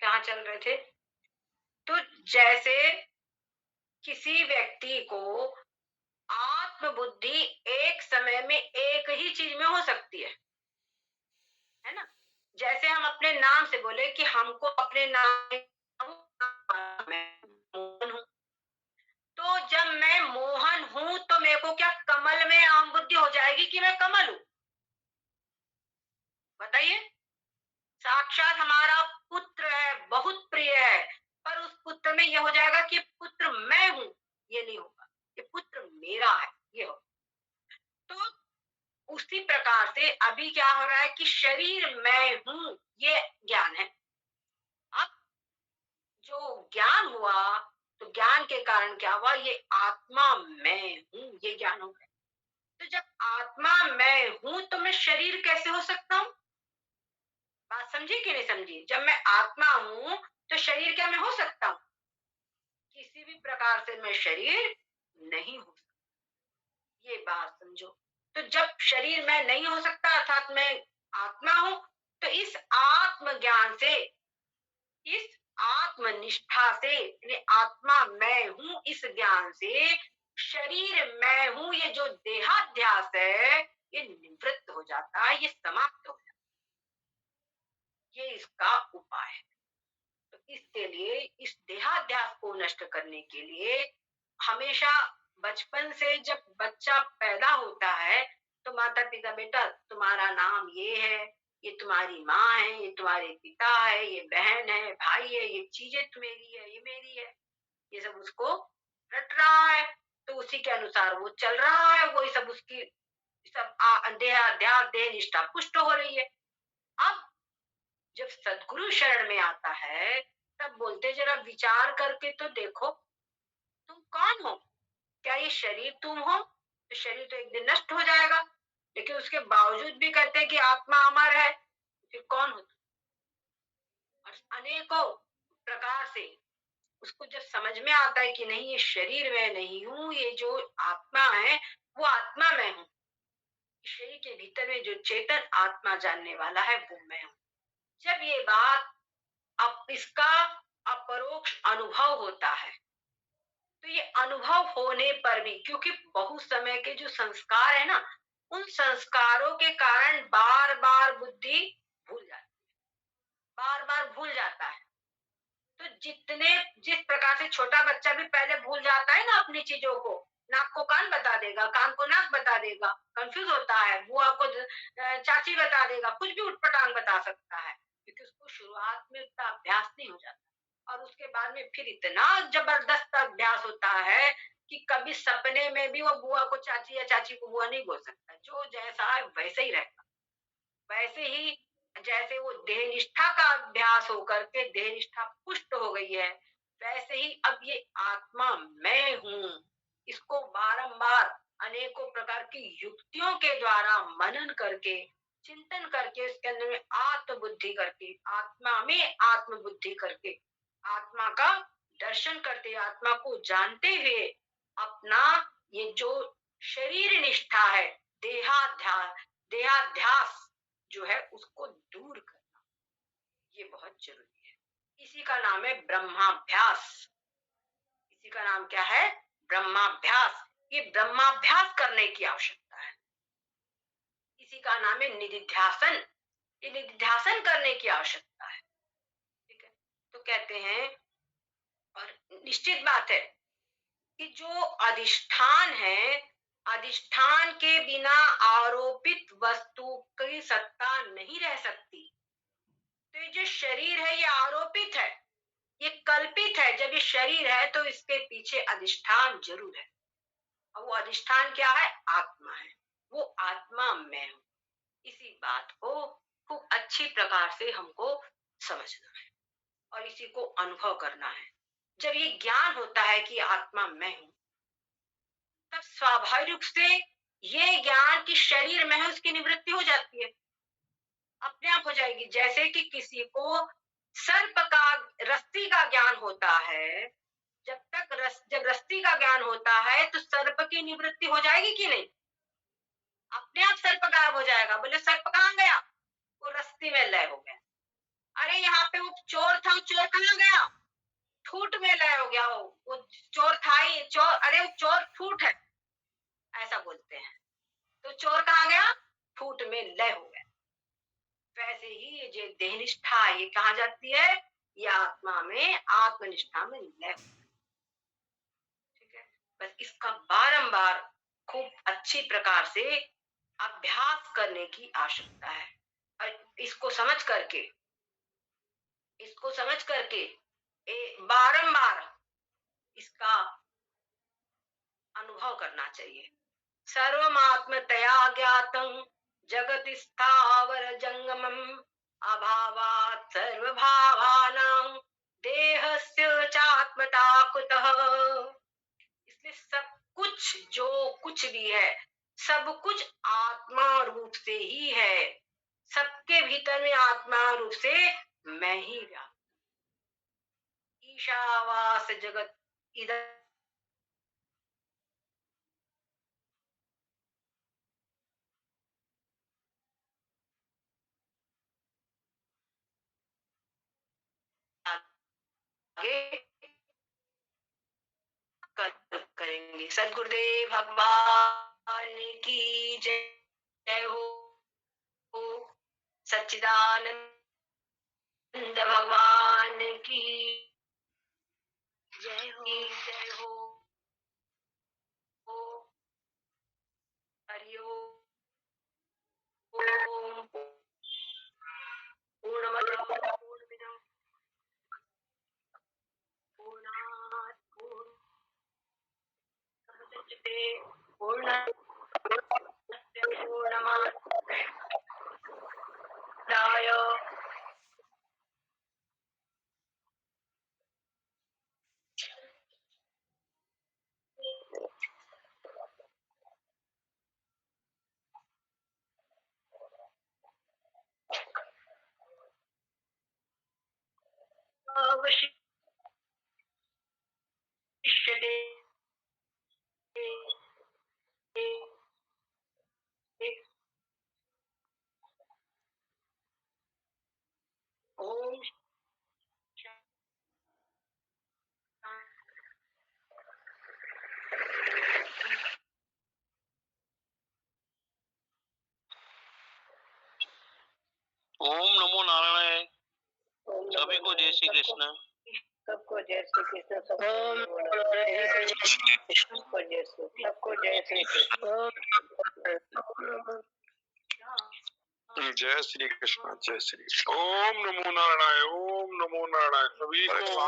कहाँ चल रहे थे? तो जैसे किसी व्यक्ति को आत्म बुद्धि एक समय में एक ही चीज में हो सकती है ना? जैसे हम अपने नाम से बोले कि हमको अपने नाम मैं मोहन हूँ। तो जब मैं मोहन हूँ तो मेरे को क्या कमल में आम बुद्धि हो जाएगी कि मैं कमल हूँ? बताइए। साक्षात हमारा पुत्र है, बहुत प्रिय है, पर उस पुत्र में ये हो जाएगा कि पुत्र मैं हूँ, ये नहीं होगा। ये पुत्र मेरा है, ये हो। तो उसी प्रकार से अभी क्या हो रहा है कि शरीर मैं हूँ, ये ज्ञान है। अब जो ज्ञान हुआ, तो ज्ञान के कारण क्या हुआ, ये आत्मा मैं हूँ, ये ज्ञान हो गया। तो जब आत्मा मैं हूँ तो मैं शरीर कैसे हो सकता हूँ? बात समझी कि नहीं समझी? जब मैं आत्मा हूँ तो शरीर क्या मैं हो सकता हूँ? किसी भी प्रकार से मैं शरीर नहीं हो सकता, ये बात समझो। तो जब शरीर मैं नहीं हो सकता अर्थात मैं आत्मा हूँ, तो इस आत्म ज्ञान से, इस आत्मनिष्ठा से, यानी आत्मा मैं हूँ इस ज्ञान से शरीर मैं हूँ ये जो देहाध्यास है ये निवृत्त हो जाता है, ये समाप्त हो जाता है। ये इसका उपाय है। तो इसके लिए, इस देहाध्यास को नष्ट करने के लिए हमेशा बचपन से जब बच्चा पैदा होता है तो माता पिता, बेटा तुम्हारा नाम ये है, ये तुम्हारी माँ है, ये तुम्हारे पिता है, ये बहन है, भाई है, ये चीजें तुम्हारी है, ये मेरी है, ये सब उसको रट रहा है। तो उसी के अनुसार वो चल रहा है, वही सब उसकी सब देहाध्यास देह निष्ठा पुष्ट हो रही है। अब जब सदगुरु शरण में आता है तब बोलते जरा विचार करके तो देखो तुम कौन हो? क्या ये शरीर तुम हो? तो शरीर तो एक दिन नष्ट हो जाएगा, लेकिन उसके बावजूद भी कहते हैं कि आत्मा अमर है। फिर कौन हो तुम? और अनेकों प्रकार से उसको जब समझ में आता है कि नहीं ये शरीर मैं नहीं हूँ, ये जो आत्मा है वो आत्मा मैं हूँ, शरीर के भीतर में जो चेतन आत्मा जानने वाला है वो मैं हूँ। जब ये बात, अब इसका अपरोक्ष अनुभव होता है, तो ये अनुभव होने पर भी क्योंकि बहुत समय के जो संस्कार है ना, उन संस्कारों के कारण बार बार बुद्धि भूल जाती है, बार बार भूल जाता है। तो जिस प्रकार से छोटा बच्चा भी पहले भूल जाता है ना अपनी चीजों को, नाक को कान बता देगा, कान को नाक बता देगा, कंफ्यूज होता है, बुआ को चाची बता देगा, कुछ भी उठपटांग बता सकता है, क्योंकि उसको शुरुआत में उतना अभ्यास नहीं हो जाता। और उसके बाद में फिर इतना जबरदस्त अभ्यास होता है कि कभी सपने में भी वो बुआ को चाची या चाची को बुआ नहीं बोल सकता, जो जैसा है वैसे ही रहता। वैसे ही जैसे वो देह निष्ठा का अभ्यास होकर के देह निष्ठा पुष्ट हो गई है, वैसे ही अब ये आत्मा मैं हूँ, इसको बारंबार अनेकों प्रकार की युक्तियों के द्वारा मनन करके, चिंतन करके, इसके अंदर में आत्म बुद्धि करके, आत्मा में आत्म बुद्धि करके, आत्मा का दर्शन करते, आत्मा को जानते हुए अपना ये जो शरीर निष्ठा है, देहाध्यास देहाध्यास जो है उसको दूर करना, ये बहुत जरूरी है। इसी का नाम है ब्रह्माभ्यास। इसी का नाम क्या है? ब्रह्माभ्यास। ये ब्रह्माभ्यास करने की आवश्यकता है। इसी का नाम है निधिध्यासन। ये निधिध्यासन करने की आवश्यकता है। ठीक है। तो कहते हैं, और निश्चित बात है कि जो अधिष्ठान है, अधिष्ठान के बिना आरोपित वस्तु की सत्ता नहीं रह सकती। तो ये जो शरीर है ये आरोपित है, ये कल्पित है। जब ये शरीर है तो इसके पीछे अधिष्ठान जरूर है, और वो अधिष्ठान क्या है? आत्मा है। वो आत्मा मैं हूं। इसी बात को खूब अच्छी प्रकार से हमको समझना है और इसी को अनुभव करना है। जब ये ज्ञान होता है कि आत्मा मैं हूं, तब स्वाभाविक रूप से ये ज्ञान की शरीर में है उसकी निवृत्ति हो जाती है, अपने आप हो जाएगी। जैसे कि किसी को सर्प का, रस्सी का ज्ञान होता है, जब रस्सी का ज्ञान होता है तो सर्प की निवृत्ति हो जाएगी कि नहीं? अपने आप सर्प गायब हो जाएगा। बोले सर्प कहाँ गया? वो रस्सी में लय हो गया। अरे यहाँ पे वो चोर था, वो चोर निष्ठा ये कहाँ जाती है? ये आत्मा में आत्मनिष्ठा में लय। ठीक है, बस इसका बारंबार खूब अच्छी प्रकार से अभ्यास करने की आवश्यकता है। और इसको समझ करके बारंबार इसका अनुभव करना चाहिए। सर्वमात्मतया ज्ञातं जगत स्थावर जंगमम् अभावात् सर्वभावानां देहस्य चात्मता कुतः। इसलिए सब कुछ जो कुछ भी है सब कुछ आत्मा रूप से ही है। सबके भीतर में आत्मा रूप से मैं ही व्याप्त। ईशावास जगत इधर आगे करेंगे। सदगुरुदेव भगवान की जय हो। सच्चिदानंद भगवान की जय हो। हरि ओम। पूर्णमद पूर्णमिदं पूर्णात् पूर्णमुदच्यते पूर्णस्य पूर्णमादाय अवशिष्यते। ओम ओम नमो नारायण। सभी को जय श्री कृष्ण। सबको जय श्री कृष्ण। सबको जय श्री कृष्ण। जय श्री कृष्ण। जय श्री कृष्ण। ओम नमो नारायण। ओम नमो नारायण। सभी को